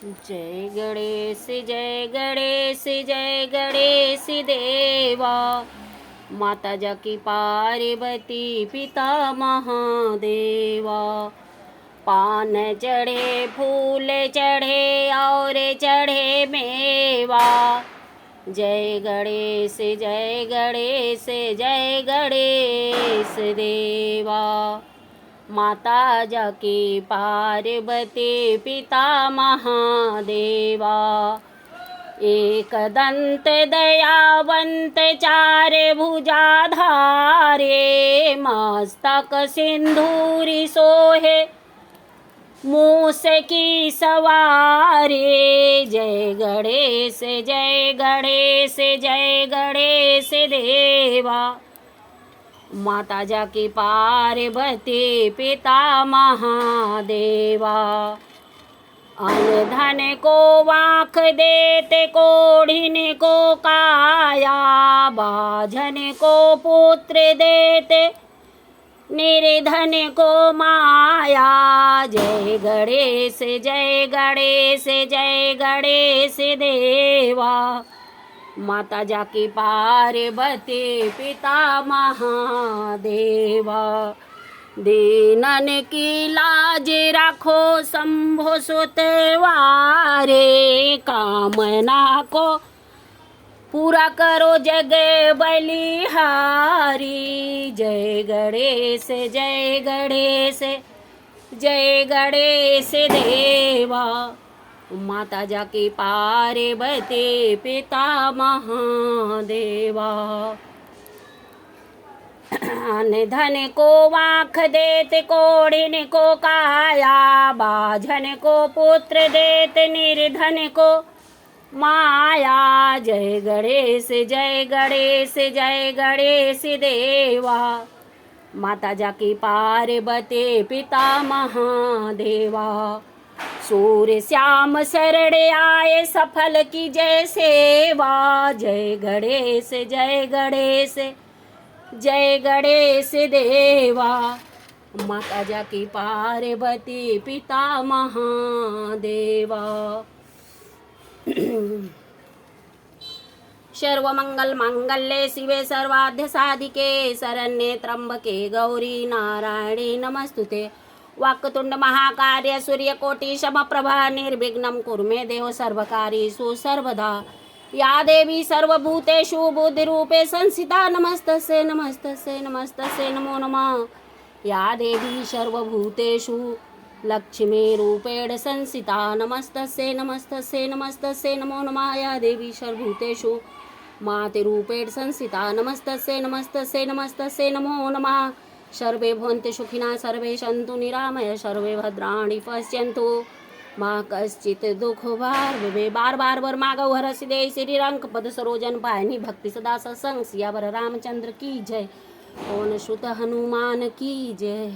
जय गणेश जय गणेश जय गणेश देवा। माता जाकी पार्वती पिता महादेवा। पान चढ़े फूल चढ़े और चढ़े मेवा। जय गणेश जय गणेश जय गणेश देवा। माता जाकी पार्वती पिता महादेवा। एक दंत दयावंत चार भुजाधारे। मस्तक सिंधूरी सोहे मूस की सवारी। जय गणेश जय गणेश जय गणेश देवा। माता जाकी पार्वती पिता महादेवा। अन्न धन को वाख देते कोढ़िन को काया। बाझन को पुत्र देते निर्धन को माया। जय गणेश जय गणेश जय गणेश देवा। माता जाकी पार्वती पिता महादेवा। दीनन की लाज राखो शंभो सुतवारे। कामना को पूरा करो जग बलिहारी। जय गणेश जय गणेश जय गणेश देवा। माता जाकी पार्वती पिता महादेवा। अन्न धन को वाख देते कोढ़िन को काया। बाझन को पुत्र देते निर्धन को माया। जय गणेश जय गणेश जय गणेश देवा। माता जाकी पार्वती पिता महादेवा। सूर्य श्याम शरण आए सफल की जय सेवा। जय गणेश जय गणेश जय गणेश देवा। माता जाकी पार्वती पिता महादेवा। सर्वमंगल मांगल्ये शिवे सर्वार्थ साधिके शरण्ये त्र्यंबके गौरी नारायणी नमस्तुते। वाक्तुंड महाकार्य सूर्यकोटि समप्रभा निर्विघ्नं कुरु मे देव सर्वकार्येषु सर्वदा। या देवी सर्वभूतेषु बुद्धिरूपे संस्थिता नमस्तस्यै नमस्तस्यै नमस्तस्यै नमो नमः। या देवी सर्वभूतेषु लक्ष्मीरूपेण संस्थिता नमस्तस्यै नमस्तस्यै नमस्तस्यै नमो नमः। या देवी सर्वभूतेषु मातृरूपेण संस्थिता नमस्तस्यै नमस्तस्यै नमस्तस्यै नमो नमः। सर्वे भवन्तु सुखिनः सर्वे सन्तु निरामया सर्वे भद्राणि पश्यन्तु मा कश्चित् दुःखभाग् भवेत्। बार बार वर मांगो हर सिद्धि श्री रंग पद सरोजन पायनि भक्ति सदा सत्संग सियावर रामचंद्र की जय। पवन सुत हनुमान की जय।